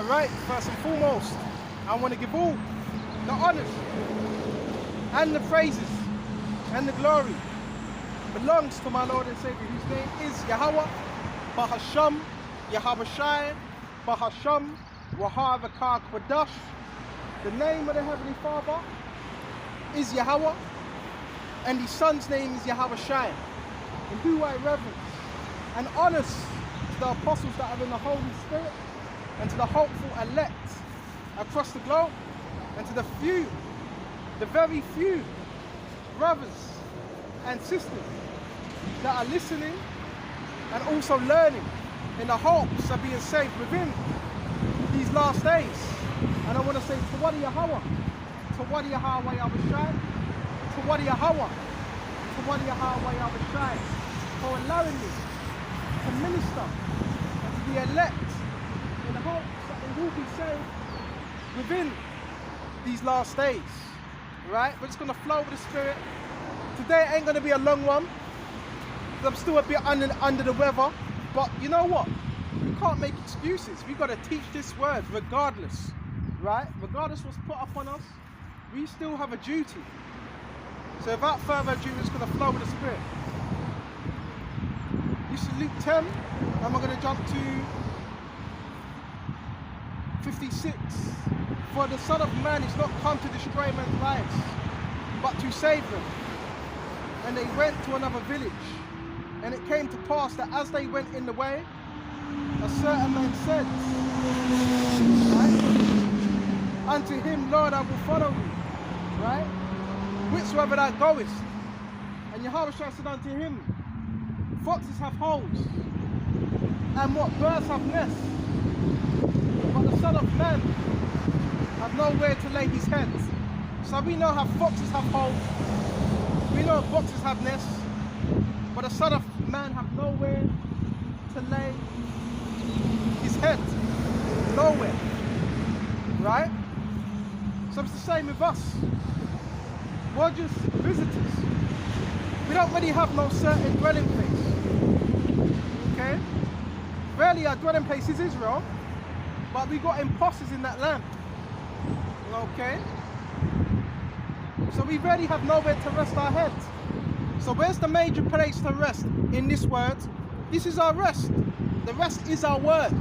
Alright, first and foremost, I want to give all the honors and the praises and the glory belongs to my Lord and Savior, whose name is Yahawah Wa Yahawashi, Bahasham Wahava. The name of the Heavenly Father is Yahawah, and his son's name is Yahawashi, in who I reverence and honors to the apostles that are in the Holy Spirit, and to the hopeful elect across the globe, and to the few, the very few brothers and sisters that are listening and also learning in the hopes of being saved within these last days. And I want to say Tawadi Yahawah, Tawadi Yahawah Wa Yahawashi, Tawadi Yahawah, Tawadi Yahawah Wa Yahawashi, for allowing me to minister and to the elect in the hopes that they will be saved within these last days. Right? We're just going to flow with the Spirit. Today ain't going to be a long one, because I'm still a bit under the weather. But you know what? We can't make excuses. We've got to teach this word regardless. Right? Regardless what's put upon us, we still have a duty. So without further ado, we're just going to flow with the Spirit. This is Luke 10, and we're going to jump to 56. For the Son of Man is not come to destroy men's lives, but to save them. And they went to another village. And it came to pass that as they went in the way, a certain man said, right, unto him, Lord, I will follow thee, right, whithersoever thou goest. And Yahawah said unto him, foxes have holes, and what birds have nests, but the Son of Man have nowhere to lay his head. So we know how foxes have holes, we know foxes have nests, but the Son of Man have nowhere to lay his head. Nowhere. Right? So it's the same with us. We're just visitors. We don't really have no certain dwelling place. Okay? Really, our dwelling place is Israel, but we got imposters in that land. Okay? So we really have nowhere to rest our heads. So where's the major place to rest in this word? This is our rest. The rest is our word.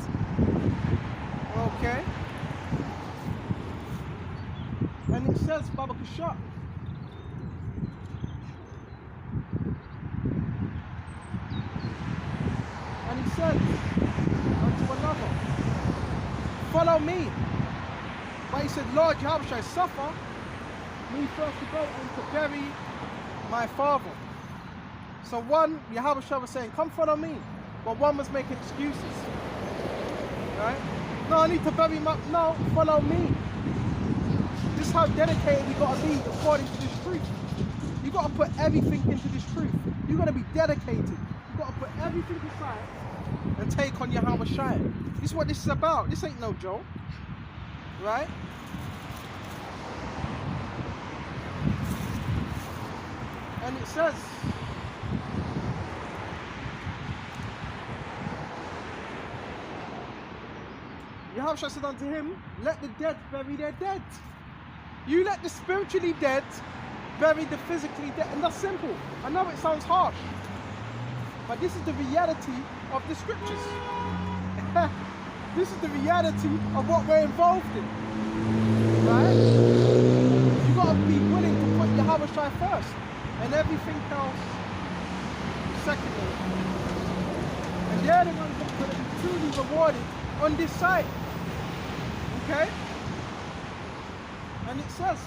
Okay? And it says, Baba Kashat. And he said unto another, follow me. But he said, Lord Yahawah, suffer me first to go and to bury my father. So one, Yahawah was saying, come follow me. But one was making excuses. Right? No, I need to bury my, no, follow me. This is how dedicated we got to be according to this truth. You got to put everything into this truth. You got to be dedicated. You got to put everything aside and take on Yahawah. This is what this is about. This ain't no joke. Right? And it says, Yahawah said unto him, let the dead bury their dead. You let the spiritually dead bury the physically dead. And that's simple. I know it sounds harsh, but this is the reality of the scriptures. This is the reality of what we're involved in. Right? You got to be willing to put Yahawah first, and everything else secondary. And they're the ones that are going to be truly rewarded on this side. Okay? And it says,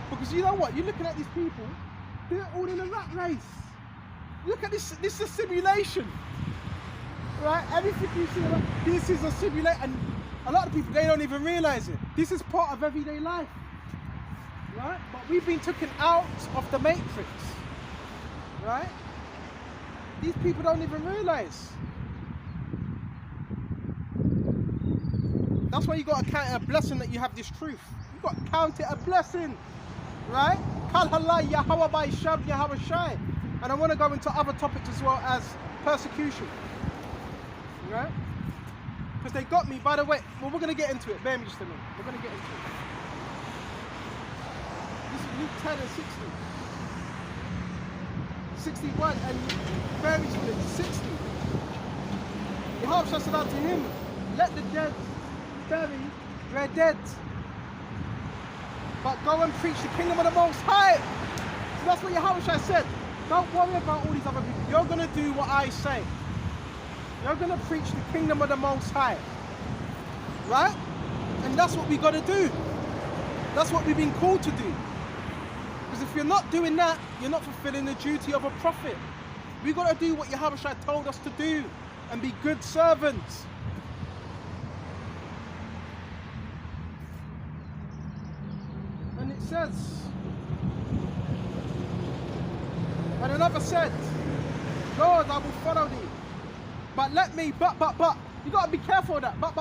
because you know what, you're looking at these people, they're all in a rat race. Look at this, this is a simulation. Right? Everything you see, this is a simulation. And a lot of people, they don't even realize it. This is part of everyday life. Right? But we've been taken out of the matrix. Right? These people don't even realize. That's why you got to count it a blessing that you have this truth. You got to count it a blessing. Right? Yahawah Yahawashi. And I want to go into other topics as well as persecution. Right? Because they got me, by the way. Well, we're going to get into it. Bear me just a minute. We're going to get into it. This is Luke 10 and 60. 61 and bear me to it, 60. Yahawah said unto him, let the dead bury their dead, but go and preach the kingdom of the Most High. So that's what Yahawah said. Don't worry about all these other people. You're going to do what I say. You're going to preach the kingdom of the Most High. Right? And that's what we got to do. That's what we've been called to do. Because if you're not doing that, you're not fulfilling the duty of a prophet. We've got to do what Yahawah told us to do and be good servants. And it says, and another said, Lord, I will follow thee. But let me, but. You got to be careful of that. But.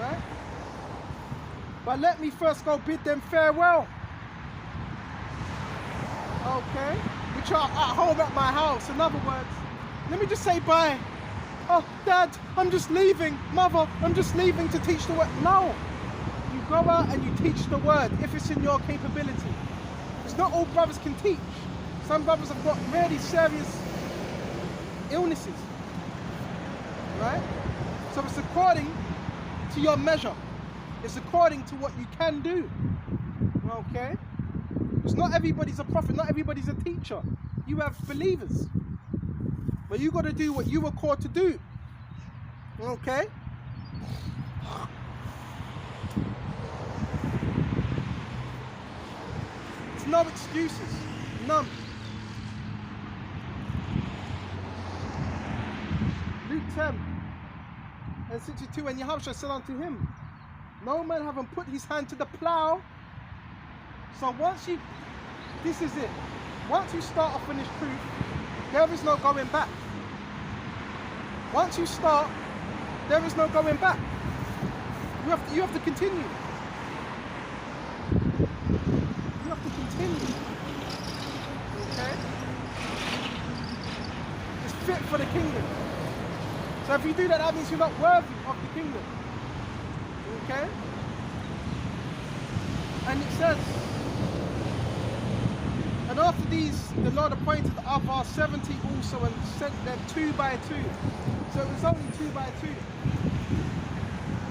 Right? But let me first go bid them farewell. Okay? Which are at home at my house. In other words, let me just say bye. Oh, Dad, I'm just leaving. Mother, I'm just leaving to teach the word. No. You go out and you teach the word if it's in your capability. Because not all brothers can teach. Some brothers have got really serious illnesses. Right? So it's according to your measure. It's according to what you can do. Okay? Because not everybody's a prophet, not everybody's a teacher. You have believers. But you got to do what you were called to do. Okay? It's no excuses. None. Luke 10 and 62, and Yahawah said unto him, no man having put his hand to the plough. So once you, this is it. Once you start off in this truth, there is no going back. Once you start, there is no going back. You have to continue. You have to continue. Okay? It's fit for the kingdom. So if you do that, that means you're not worthy of the kingdom. Okay? And it says, and after these, the Lord appointed other 70 also and sent them 2 by 2. So it was only 2 by 2.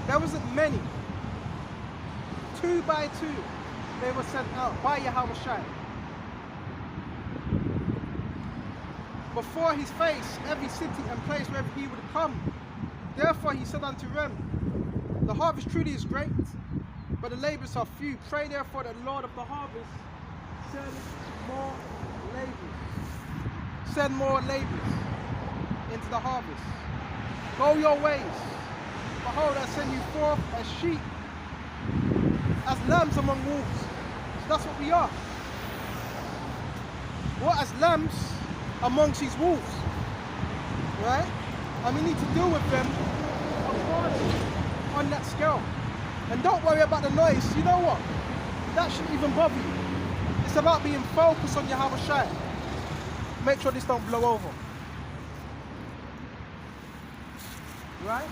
There wasn't many. 2 by 2 they were sent out by Yahawah. Before his face, every city and place wherever he would come. Therefore he said unto them, the harvest truly is great, but the labourers are few. Pray therefore that the Lord of the harvest send more labourers. Send more labourers into the harvest. Go your ways. Behold, I send you forth as sheep, as lambs among wolves. So that's what we are. We're as lambs amongst these wolves. Right? And we need to deal with them on that scale. And don't worry about the noise. You know what? That shouldn't even bother you. It's about being focused on Yahawah. Make sure this don't blow over. Right?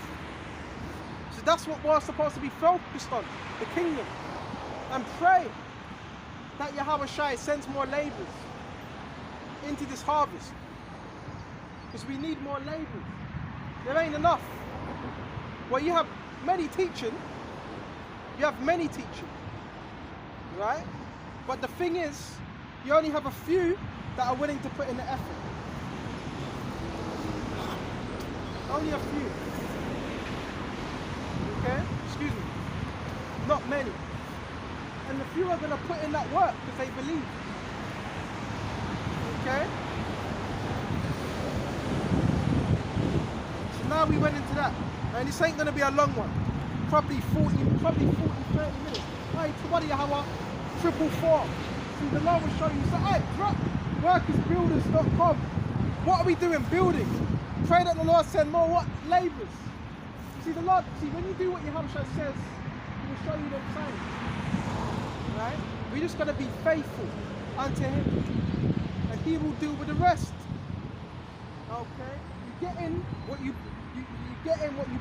So that's what we're supposed to be focused on. The kingdom. And pray that Yahawah sends more labourers into this harvest. Because we need more labourers. There ain't enough. Well, you have many teaching. You have many teaching. Right? But the thing is, you only have a few that are willing to put in the effort. Only a few. Okay? Excuse me. Not many. And the few are going to put in that work because they believe. Okay? So now we went into that. And this ain't going to be a long one. Probably 40, 30 minutes. Hey, to what Yahawah? 444. See, the Lord will show you. So, hey, drop workersbuilders.com. What are we doing? Building. Pray that the Lord send more what? Labourers. See, the Lord, when you do what Yahawah says, He will show you the signs. Right? We just got to be faithful unto Him. And He will deal with the rest. Okay? You get in what you you get in what you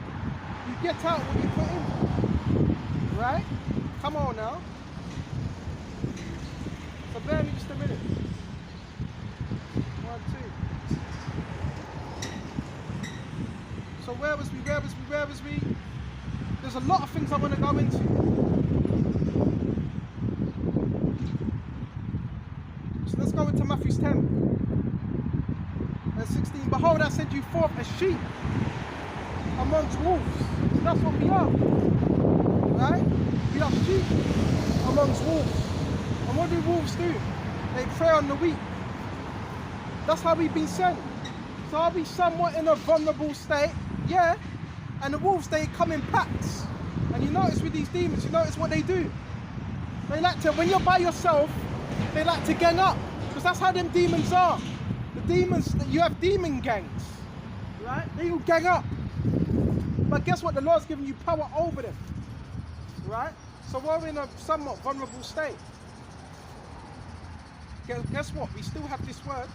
get out what you put in. Right? Come on now. So bear me just a minute. 1, 2. So where was we? There's a lot of things I want to go into. So let's go into Matthew 10 and 16. Behold, I send you forth as sheep amongst wolves. So that's what we are. Right? We are sheep amongst wolves. And what do wolves do? They prey on the weak. That's how we've been sent. So are we somewhat in a vulnerable state? Yeah. And the wolves, they come in packs. And you notice with these demons, you notice what they do. They like to, when you're by yourself, they like to gang up. Because that's how them demons are. The demons, you have demon gangs. Right? They will gang up. But guess what? The Lord's giving you power over them. Right? So we're in a somewhat vulnerable state. Guess what? We still have this word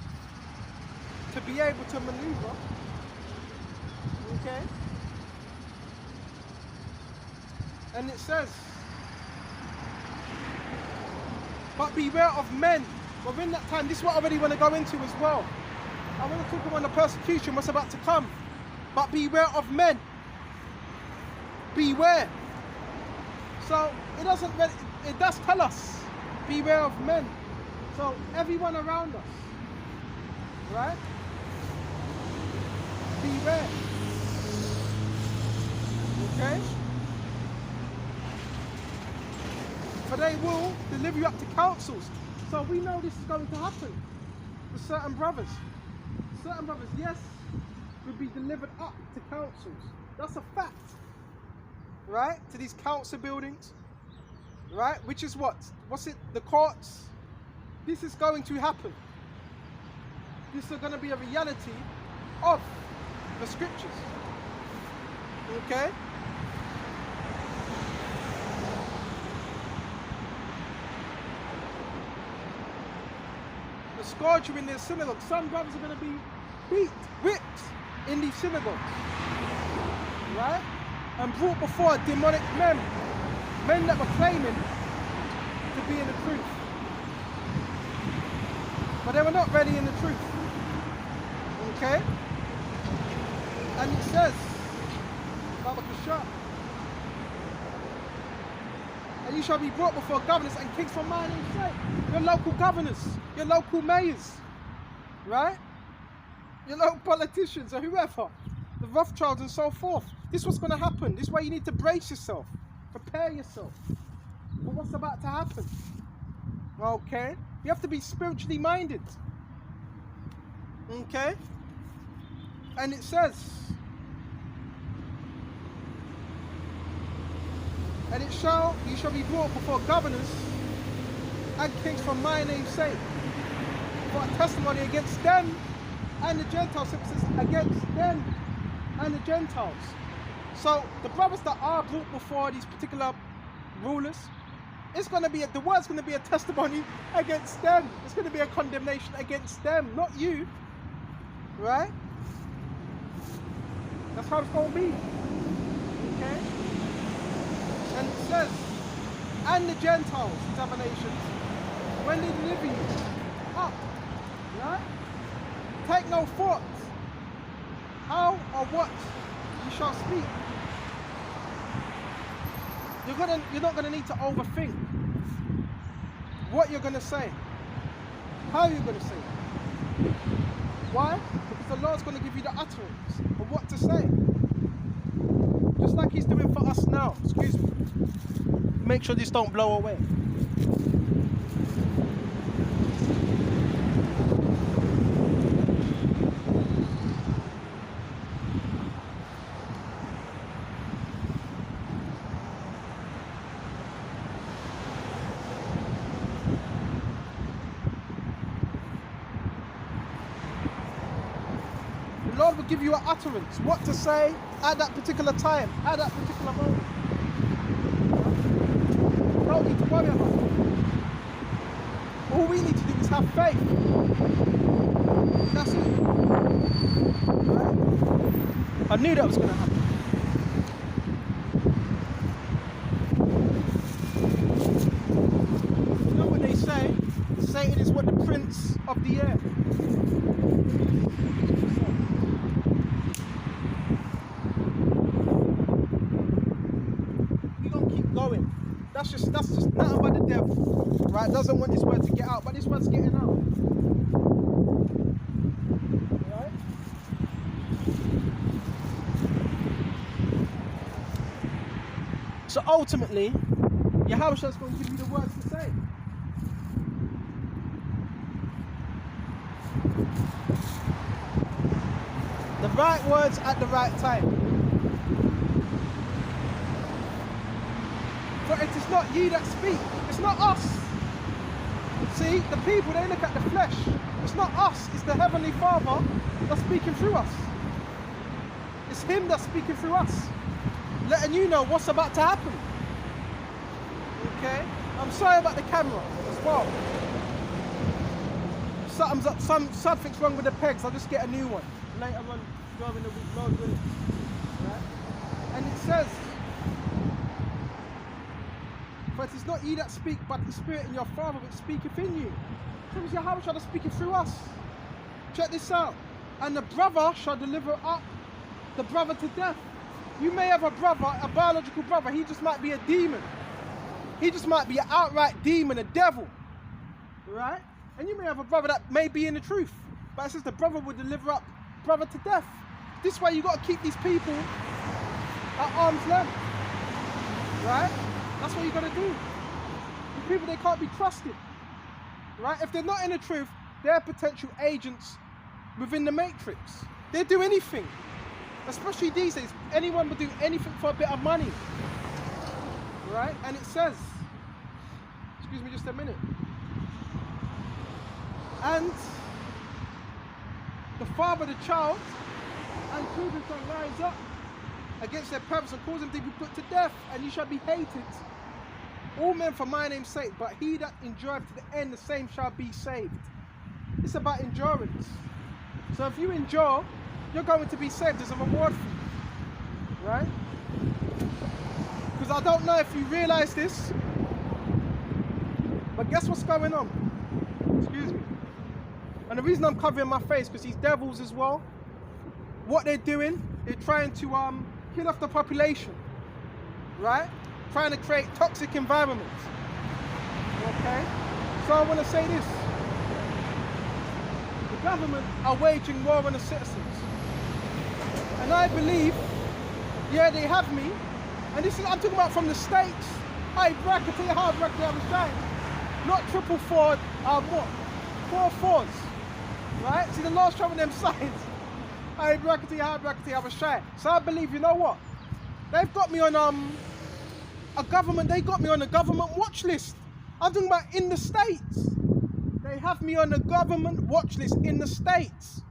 to be able to maneuver. Okay? And it says, but beware of men. Well, in that time, this is what I really want to go into as well. I want to talk about the persecution, what's about to come. But beware of men. Beware. So it does tell us, beware of men. So everyone around us, right? Beware. Okay? For they will deliver you up to councils. So we know this is going to happen to certain brothers. Certain brothers, yes, will be delivered up to councils. That's a fact. Right? To these council buildings. Right? Which is what? What's it? The courts. This is going to happen. This is going to be a reality of the scriptures. Okay? The scourge you in their synagogues. Some brothers are going to be beat, whipped in these synagogues. Right? And brought before demonic men. Men that were claiming to be in the truth. But they were not ready in the truth. Okay? And it says, and you shall be brought before governors and kings for my name's sake. Your local governors, your local mayors, right? Your local politicians or whoever, the Rothschilds and so forth. This is what's going to happen. This is why you need to brace yourself, prepare yourself for what's about to happen. Okay? You have to be spiritually minded. Okay? And it says, and you shall be brought before governors and kings for my name's sake, for a testimony against them and the Gentiles. It says against them and the Gentiles. So the brothers that are brought before these particular rulers, it's going to be the word's going to be a testimony against them. It's going to be a condemnation against them, not you. Right? That's how it's going to be. Okay? And it says, and the Gentiles, these other nations, when they deliver you up, right? Take no thought how or what you shall speak. You're not gonna need to overthink what you're gonna say, how you're gonna say it. Why? Because the Lord's gonna give you the utterance of what to say. Just like He's doing for us now. Excuse me. Make sure this don't blow away. The Lord will give you an utterance, what to say at that particular time, at that particular moment. Don't need to worry about it. All we need to do is have faith. That's it. Right? knew that was going to happen. You know what they say? Satan is what the prince of the air. We're going to keep going. That's just nothing but the devil. Right? Doesn't want this word to get out, but this word's getting out. Right? So ultimately, Yahawashi is going to give you the words to say. The right words at the right time. For it is not ye that speak, it's not us. See, the people, they look at the flesh. It's not us, it's the Heavenly Father that's speaking through us. It's Him that's speaking through us, letting you know what's about to happen. Okay? I'm sorry about the camera as well. Something's wrong with the pegs, I'll just get a new one. Later on, during the week, Lord willing. Right? And it says, for it is not ye that speak, but the Spirit in your Father which speaketh in you. So is Yahawashi speaking through us. Check this out. And the brother shall deliver up the brother to death. You may have a brother, a biological brother, he just might be a demon. He just might be an outright demon, a devil. Right? And you may have a brother that may be in the truth. But it says the brother will deliver up brother to death. This way you got to keep these people at arm's length. Right? That's what you got to do. The people, they can't be trusted. Right? If they're not in the truth, they're potential agents within the matrix. They'll do anything. Especially these days, anyone will do anything for a bit of money. Right? And it says, excuse me just a minute. And the father, the child, and children shall rise up against their parents and cause them to be put to death, and you shall be hated. All men for my name's sake, but he that endureth to the end, the same shall be saved. It's about endurance. So if you endure, you're going to be saved. There's a reward for you. Right? Because I don't know if you realize this, but guess what's going on? Excuse me. And the reason I'm covering my face, because these devils as well, what they're doing, they're trying to kill off the population. Right? Trying to create toxic environments. Okay? So I want to say this. The government are waging war on the citizens. And I believe, yeah, they have me. And this is, I'm talking about from the States. I bracket you how bracket I was trying. Not 444, what? 4 4s. Right? See the last one of them signs. I bracket you how bracket I was trying. So I believe, you know what? They've got me on they got me on a government watch list. I'm talking about in the States. They have me on the government watch list in the States.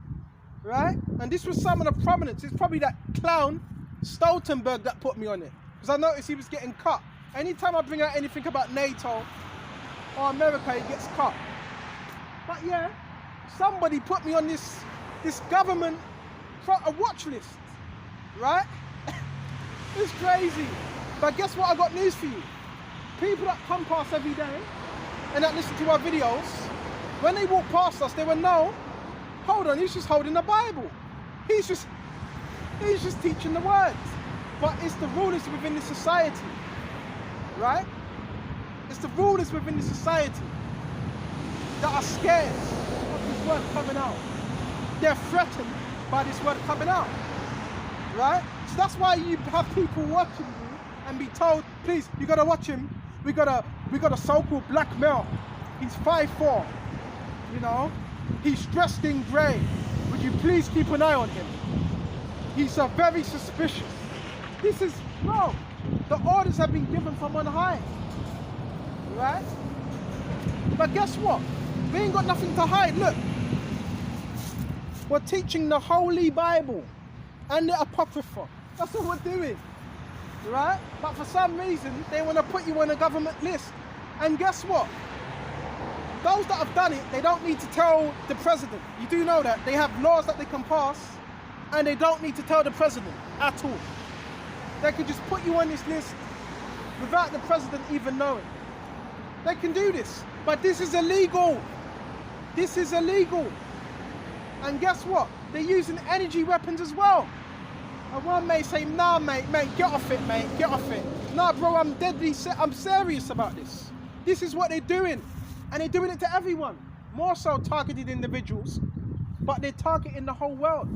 Right? And this was some of the prominence. It's probably that clown Stoltenberg that put me on it. Because I noticed he was getting cut. Anytime I bring out anything about NATO or America, he gets cut. But yeah, somebody put me on this government watch list. Right? It's crazy. But guess what? I got news for you. People that come past every day and that listen to our videos, when they walk past us, they will know, hold on, he's just holding the Bible. He's just teaching the words. But it's the rulers within the society. Right? It's the rulers within the society that are scared of this word coming out. They're threatened by this word coming out. Right? So that's why you have people watching you and be told, please, you gotta watch him. We got a so-called black male. He's 5'4". You know, he's dressed in grey. Would you please keep an eye on him? He's very suspicious. This is, bro, the orders have been given from on high. Right? But guess what? We ain't got nothing to hide. Look, we're teaching the Holy Bible and the Apocrypha. That's what we're doing. Right? But for some reason, they want to put you on a government list. And guess what? Those that have done it, they don't need to tell the president. You do know that. They have laws that they can pass And they don't need to tell the president at all. They can just put you on this list without the president even knowing. They can do this, but this is illegal. This is illegal. And guess what? They're using energy weapons as well. And one may say, nah, mate, get off it, mate, get off it. Nah, bro, I'm serious about this. This is what they're doing. And they're doing it to everyone. More so targeted individuals, but they're targeting the whole world.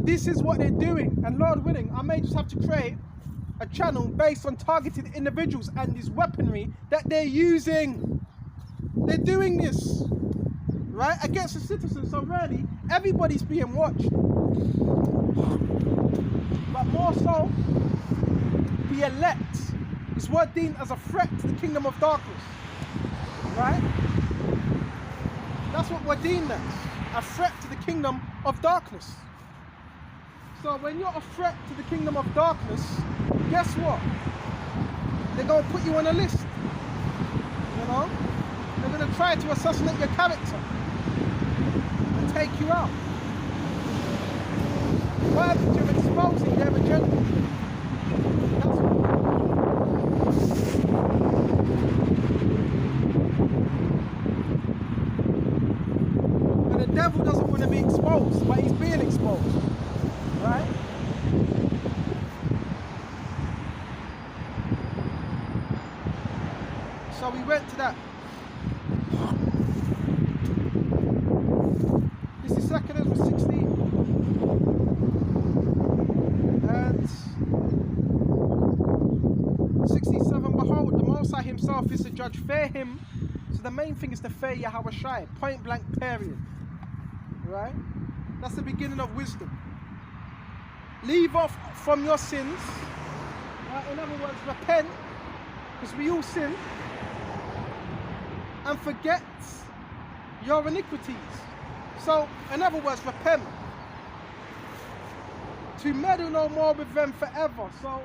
This is what they're doing. And Lord willing, I may just have to create a channel based on targeted individuals and this weaponry that they're using. They're doing this, right, against the citizens. So really, everybody's being watched. But more so, the elect is what deemed as a threat to the kingdom of darkness, right? That's what we're deemed as, a threat to the kingdom of darkness. So when you're a threat to the kingdom of darkness, guess what? They're going to put you on a list, you know? They're going to try to assassinate your character and take you out. What happens? You're exposing their agenda. That's what. And the devil doesn't want to be exposed, but he's being exposed, right? So we went to that. This is 2 Ezra 16. And 67, behold, the Most High himself is the judge. Fear him. So the main thing is to fear Yahawah, point blank period. Right? That's the beginning of wisdom. Leave off from your sins. In other words, repent, because we all sin. And forget your iniquities. So, in other words, repent. To meddle no more with them forever. So,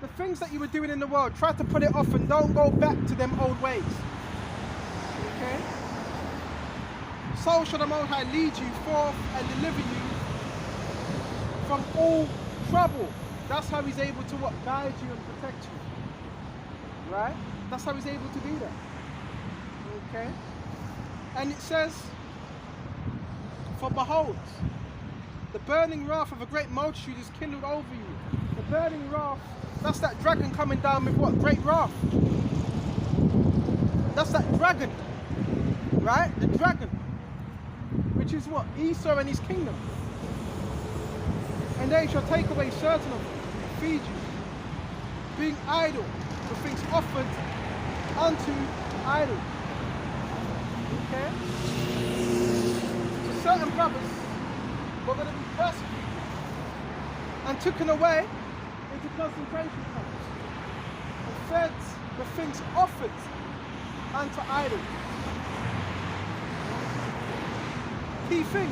the things that you were doing in the world, try to put it off and don't go back to them old ways. Okay? So shall the Most High lead you forth and deliver you from all trouble. That's how he's able to what? Guide you and protect you. Right? That's how he's able to do that. Okay? And it says, for behold, the burning wrath of a great multitude is kindled over you. The burning wrath, that's that dragon coming down with what? Great wrath. That's that dragon. Right? The dragon. Which is what? Esau and his kingdom. And they shall take away certain of them, feed you, being idle, for things offered unto idols. Okay? So certain brothers were going to be persecuted and taken away into concentration camps and fed the things offered unto idols. Key thing,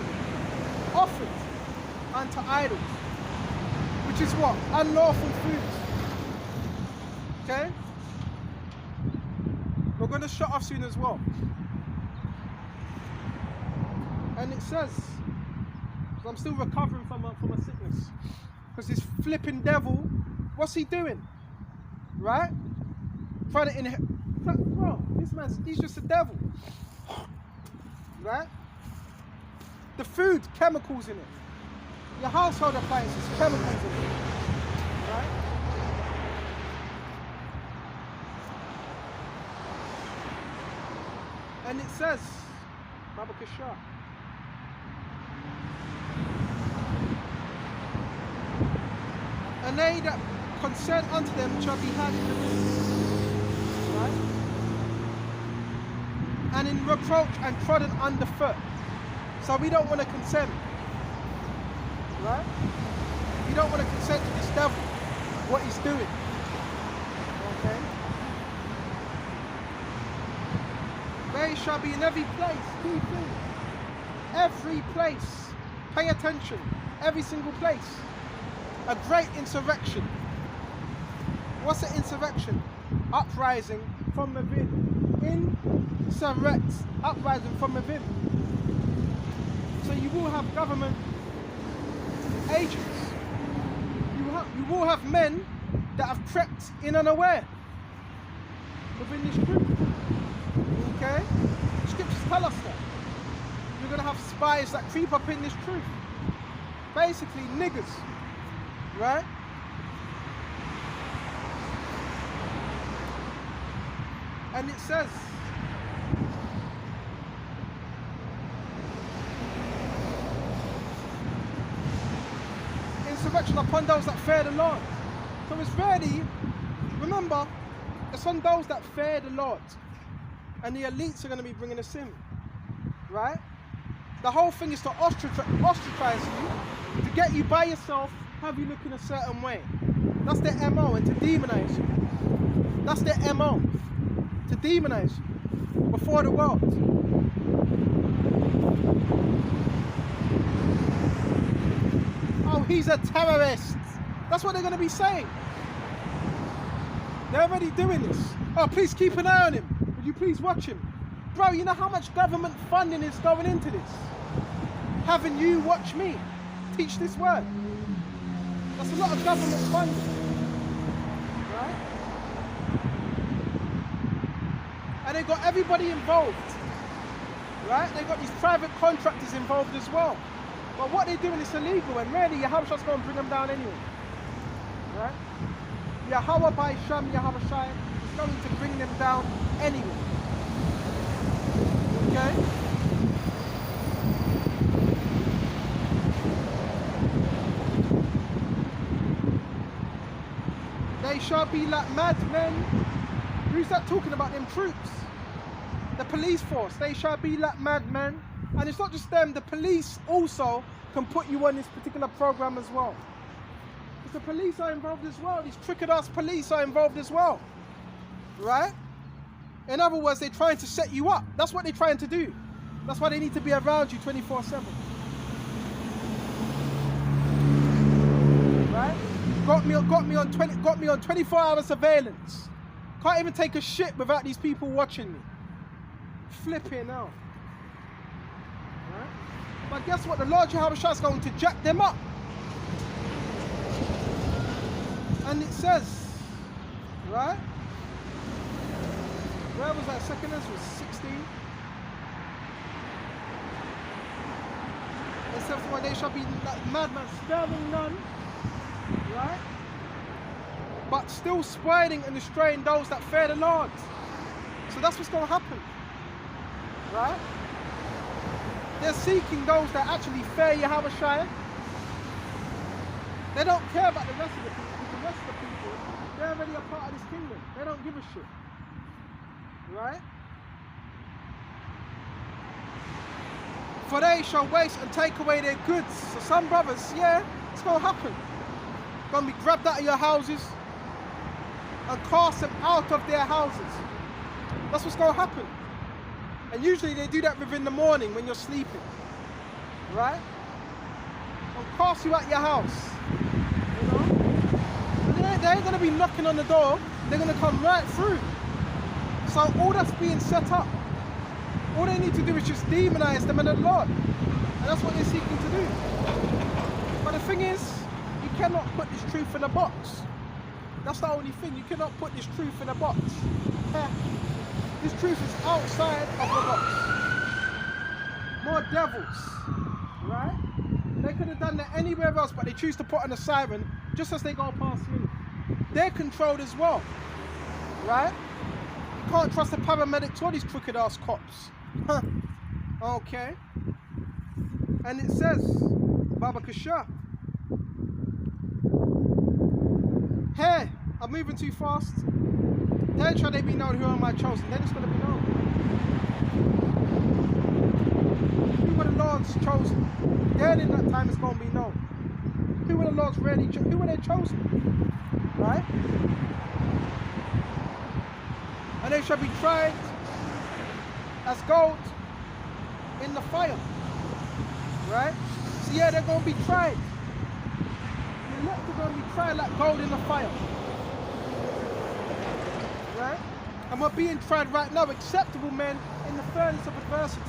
offered unto idols, which is what? Unlawful foods. Okay? We're going to shut off soon as well. And it says, because I'm still recovering from a sickness, because this flipping devil, what's he doing? Right? Trying to inhale. Bro, this man's, he's just a devil. Right? The food, chemicals in it. Your household appliances, chemicals in it. Right? And it says, Babakashah. And they that consent unto them shall be had in the midst. Right? And in reproach and trodden underfoot. So we don't want to consent. Right? We don't want to consent to this devil, what he's doing. Okay? They shall be in every place, key thing. Every place. Pay attention. Every single place. A great insurrection. What's an insurrection? Uprising from within. Insurrect. Uprising from within. So you will have government agents. You will have men that have crept in unaware within this group. Okay? The scriptures tell us that. You're going to have spies that creep up in this truth. Basically, niggers. Right? And it says, insurrection upon those that fear the Lord. So it's really, remember, it's on those that fear the Lord. And the elites are going to be bringing us in. Right? The whole thing is to ostracize you, to get you by yourself, have you look in a certain way. That's their MO, and to demonize you. That's their MO. To demonize you before the world. Oh, he's a terrorist. That's what they're going to be saying. They're already doing this. Oh, please keep an eye on him. Would you please watch him? Bro, you know how much government funding is going into this? Having you watch me teach this word. That's a lot of government funding. Right? And they got everybody involved. Right? They got these private contractors involved as well. But what they're doing is illegal, and really Yahawah's going to bring them down anyway. Right? Yahawah by Yahawashi is going to bring them down anyway. Okay? They shall be like madmen. Who's that talking about? Them troops. The police force. They shall be like madmen. And it's not just them. The police also can put you on this particular program as well. Because the police are involved as well. These crooked ass police are involved as well. Right? In other words, they're trying to set you up. That's what they're trying to do. That's why they need to be around you 24/7. Right? Got me on 24-hour surveillance. Can't even take a shit without these people watching me. Flipping out. Right? But guess what? The Lord Yahawah is going to jack them up. And it says, right? Where was that? Second verse was 16. It says, "For they shall be like madmen, sparing none," right? But still spoiling and destroying those that fear the Lord. So that's what's going to happen, right? They're seeking those that actually fear Yahawah. They don't care about the rest of the people. The rest of the people, they're already a part of this kingdom. They don't give a shit. Right? For they shall waste and take away their goods. So some brothers, yeah, it's going to happen. Going to be grabbed out of your houses and cast them out of their houses. That's what's going to happen. And usually they do that within the morning when you're sleeping. Right? They'll cast you out your house. You know? They ain't going to be knocking on the door. They're going to come right through. So all that's being set up, all they need to do is just demonize them and the Lord. And that's what they're seeking to do. But the thing is, you cannot put this truth in a box. That's the only thing. You cannot put this truth in a box. This truth is outside of the box. More devils, right? They could have done that anywhere else, but they choose to put on a siren just as they go past me. They're controlled as well, right? You can't trust the paramedics or these crooked ass cops. Okay. And it says, Baba Kasha. Hey, I'm moving too fast. Then shall they be known who am I chosen. Then it's going to be known. Who were the Lord's chosen? Then in that time it's going to be known. Who were the Lord's really chosen? Who were they chosen? Right? And they shall be tried as gold in the fire. Right? So yeah, they're going to be tried. The elect are going to be tried like gold in the fire. Right? And we're being tried right now, acceptable men in the furnace of adversity.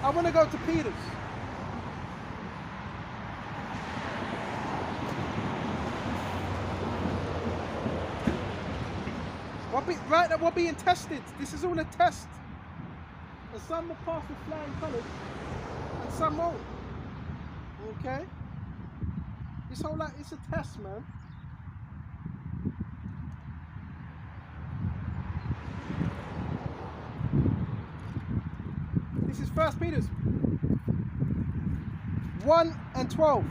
I want to go to Peter's. right? That we're being tested. This is all a test. And some will pass with flying colours, and some won't. Okay? This whole life, it's a test, man. This is 1 Peter's 1 and 12.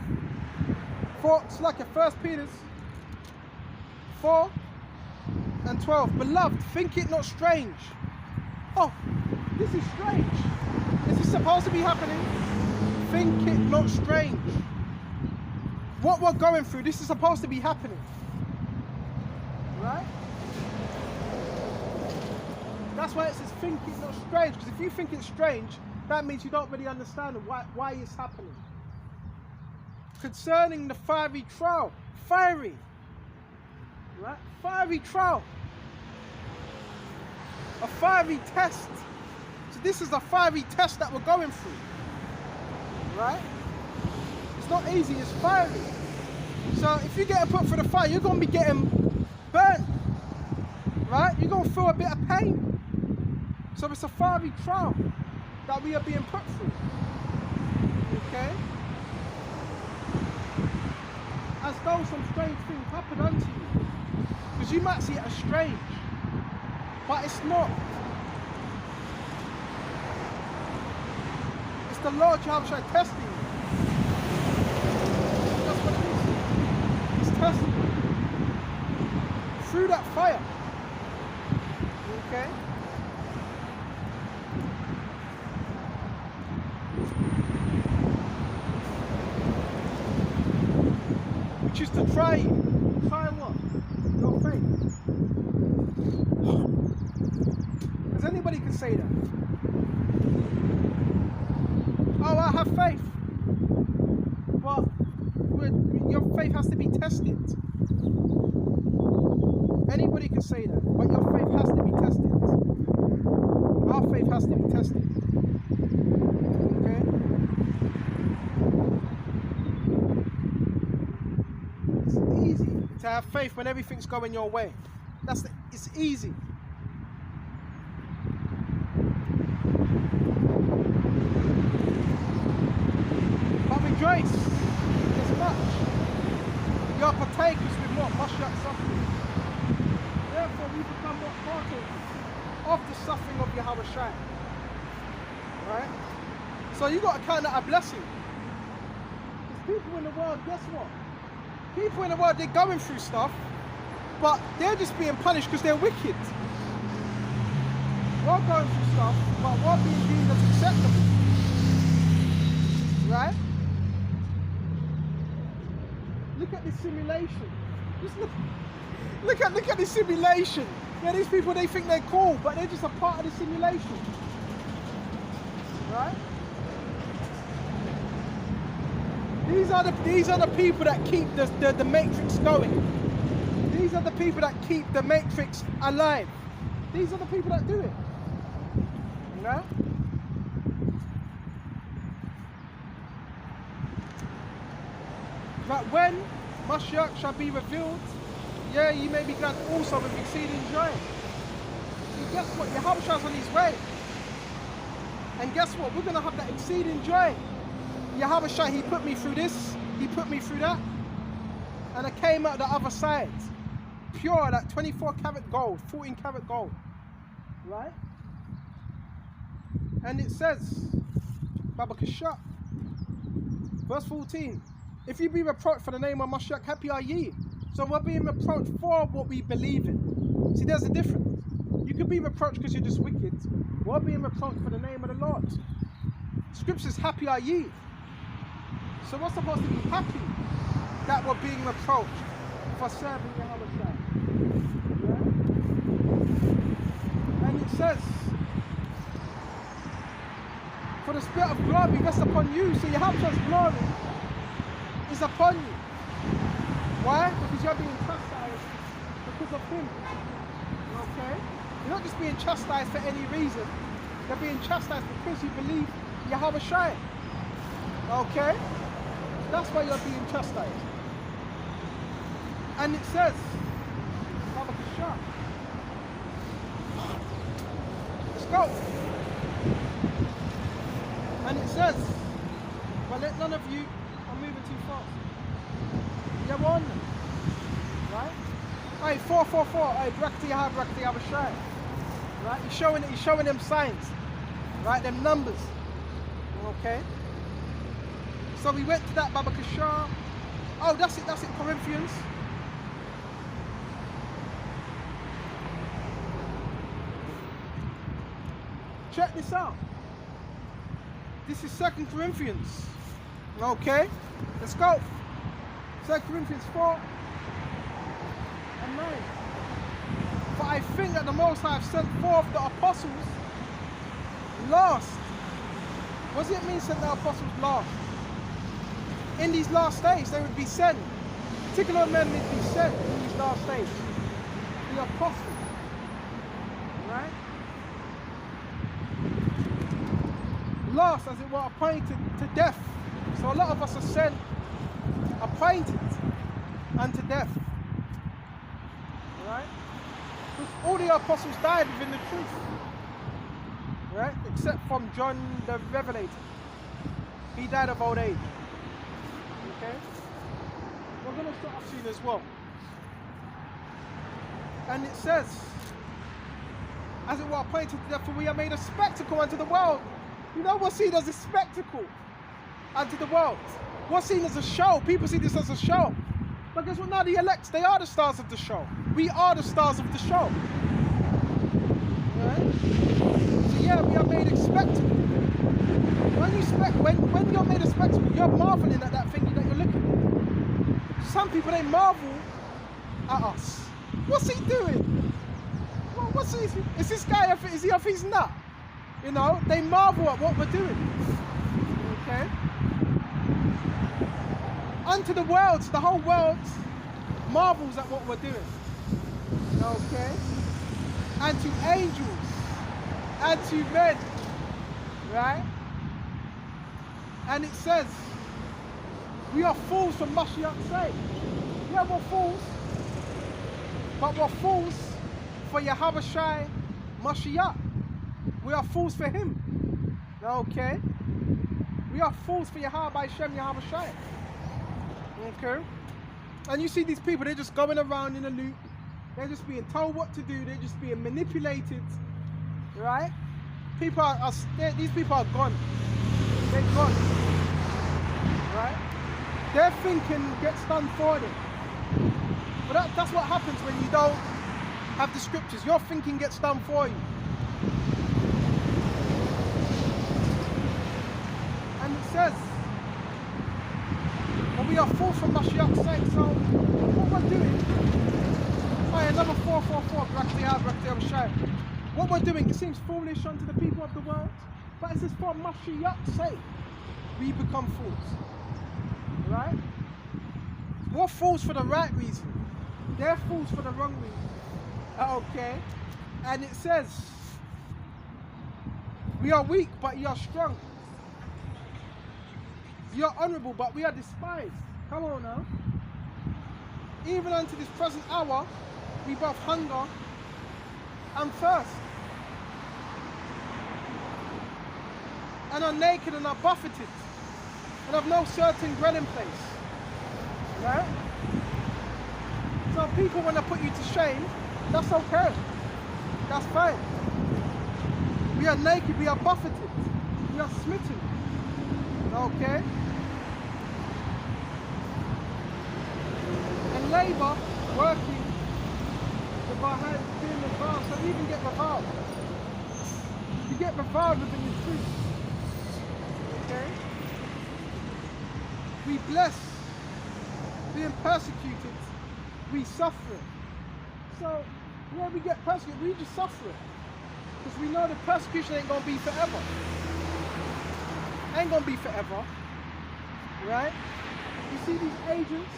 It's like a 1 Peter's 4 and 12. Beloved, think it not strange. Oh, this is strange. Is this supposed to be happening? Think it not strange. What we're going through, this is supposed to be happening. Right? That's why it says think it not strange. Because if you think it's strange, that means you don't really understand why it's happening. Concerning the fiery trial. Fiery. Right? Fiery trial. A fiery test. So this is a fiery test that we're going through. Right? It's not easy, it's fiery. So if you get put through the fire, you're going to be getting burnt. Right? You're going to feel a bit of pain. So it's a fiery trial that we are being put through. Okay? As though some strange thing happened unto you. Because you might see it as strange. But it's not. It's the Lord Yahawah testing you. That's what it is. It's testing you. Through that fire. Okay? Which is to try you. Try what? Your faith. Because anybody can say that. Oh, I have faith. But your faith has to be tested. Anybody can say that. But your faith has to be tested. Our faith has to be tested. Okay? It's easy to have faith when everything's going your way. It's easy. But rejoice as much. You are partakers with what? Mashiach suffering. Therefore we become what partakers of the suffering of Yahawah. Right? So you got to count that a blessing. Because people in the world, guess what? People in the world, they're going through stuff, but they're just being punished because they're wicked. We're going through stuff, but we're being deemed as acceptable. Right? Look at this simulation. Just look at this simulation. Yeah, these people, they think they're cool, but they're just a part of the simulation. Right? These are the people that keep the matrix going. These are the people that keep the matrix alive. These are the people that do it. You know? But when Mashiach shall be revealed, yeah, you may be glad also with exceeding joy. And guess what? Yahawah's on his way. And guess what? We're going to have that exceeding joy. Yahawah, he put me through this, he put me through that, and I came out the other side. Pure, that 24 karat gold, 14 karat gold. Right? And it says, Babakashah, verse 14, if you be reproached for the name of Mashiach, happy are ye. So we're being reproached for what we believe in. See, there's a difference. You could be reproached because you're just wicked. We're being reproached for the name of the Lord. Scripture says, happy are ye. So we're supposed to be happy that we're being reproached for serving Yahawah. Yeah? And it says, for the spirit of glory rests upon you. So Yahawah's glory is upon you. Why? Because you're being chastised because of him. Okay? You're not just being chastised for any reason. You're being chastised because you believe Yahawah. Okay? That's why you're being chastised. And it says, go. And it says, but let none of you are moving too fast. Yeah, we're on them. Right? Hey, 444. Hey, Brakti Yahawashi. Right? He's showing them signs. Right? Them numbers. Okay? So we went to that Baba Kashar. Oh, that's it, Corinthians. Check this out. This is 2 Corinthians. Okay? Let's go. 2 Corinthians 4 and 9. For I think that the Most High have sent forth the apostles last. What does it mean sent the apostles last? In these last days they would be sent. Particular men would be sent in these last days. The apostles. Right? Last, as it were, appointed to death. So a lot of us are sent appointed unto death. Right? Because all the apostles died within the truth. Right? Except from John the Revelator. He died of old age. Okay? We're going to start off soon as well. And it says, as it were appointed to death, for we are made a spectacle unto the world. You know what's seen as a spectacle unto the world? What's seen as a show? People see this as a show. But guess what? Now the elects, they are the stars of the show. We are the stars of the show. Right? So yeah, we are made a spectacle. When you're made a spectacle, you're marveling at that thing that you're looking at. Some people, they marvel at us. What's he doing? What's he? Is this guy? Is he off his nut? You know, they marvel at what we're doing. Okay? Unto the world, the whole world marvels at what we're doing. Okay? And to angels, and to men. Right? And it says, we are fools for Mashiach's sake. Yeah, we're fools. But we're fools for Yahawashi Mashiach. We are fools for him. Okay? We are fools for Yahweh Shem Yahawashi. Okay? And you see these people, they're just going around in a loop. They're just being told what to do. They're just being manipulated. Right? These people are gone. They're gone. Right? Their thinking gets done for them. But that's what happens when you don't have the scriptures. Your thinking gets done for you. And it says, well, we are fools from Mashiach's sake. So what we're doing, another 444, what we're doing, it seems foolish unto the people of the world, but it says for Mashiach's sake, we become fools. Right? We're fools for the right reason. They're fools for the wrong reason. Okay? And it says, we are weak, but ye are strong. You are honourable, but we are despised. Come on now. Even unto this present hour, we both hunger and thirst. And are naked and are buffeted. And have no certain dwelling place. Right? So people want to put you to shame. That's okay. That's fine. We are naked, we are buffeted. We are smitten. Okay? And labor, working, with our hands being reviled, so we even get reviled. You get reviled within the truth. Okay? We bless, being persecuted, we suffer it. So, yeah, we get persecuted, we just suffer it. Because we know the persecution ain't going to be forever. Ain't going to be forever. Right? You see these agents?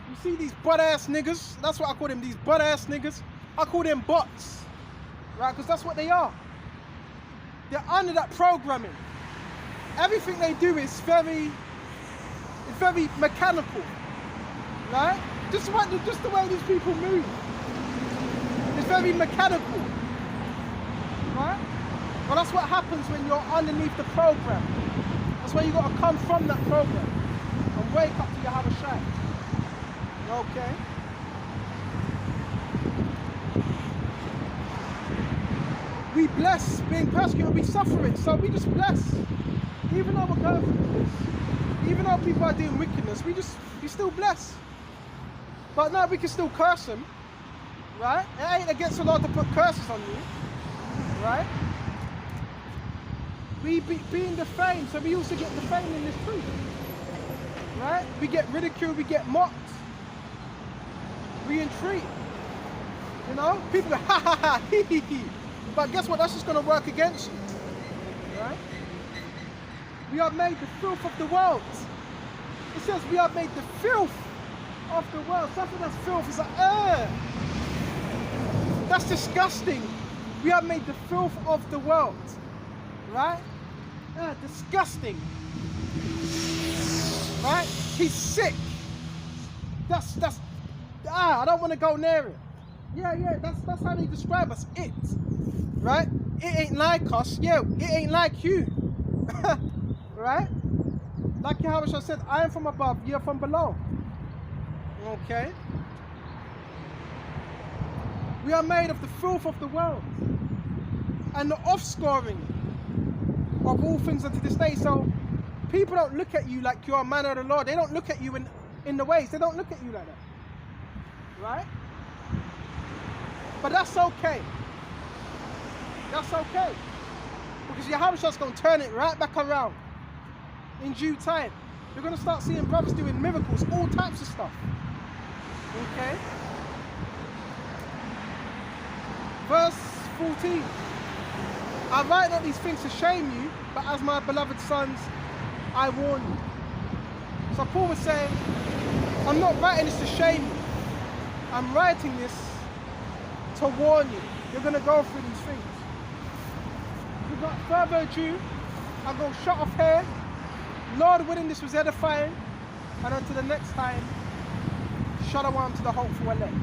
You see these butt-ass niggas? That's what I call them, these butt-ass niggas. I call them bots. Right? Because that's what they are. They're under that programming. Everything they do is very mechanical. Right? Just the way these people move. It's very mechanical. Right? But that's what happens when you're underneath the program. That's why you got to come from that program and wake up to Yahawah. Okay? We bless being persecuted, we suffer it, so we just bless. Even though we're going through this, even though people are doing wickedness, we still bless. But now we can still curse them, right? It ain't against the Lord to put curses on you, right? We being defamed, so we also get defamed in this truth, right? We get ridiculed, we get mocked, we entreat, you know? People go, ha ha ha, hee hee hee. But guess what? That's just going to work against you, right? We are made the filth of the world. It says we are made the filth of the world. Something that's filth is like, that's disgusting. We are made the filth of the world, right? Disgusting, right? He's sick. I don't want to go near it. Yeah, that's how they describe us. It, right? It ain't like us. Yeah, it ain't like you. Right? Like Yahawah said, I am from above, you're from below. Okay? We are made of the filth of the world and the offscoring of all things unto this day. So people don't look at you like you're a man of the Lord. They don't look at you in the ways. They don't look at you like that. Right? But that's okay. That's okay. Because Yahawah's going to turn it right back around in due time. You're going to start seeing brothers doing miracles, all types of stuff. Okay? Verse 14. I write not these things to shame you, but as my beloved sons, I warn you. So Paul was saying, I'm not writing this to shame you. I'm writing this to warn you. You're going to go through these things. Without further ado, I'm going to shut off here. Lord willing, this was edifying. And until the next time, shalom to the hopeful elect.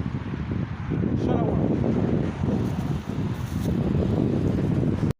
Shalom.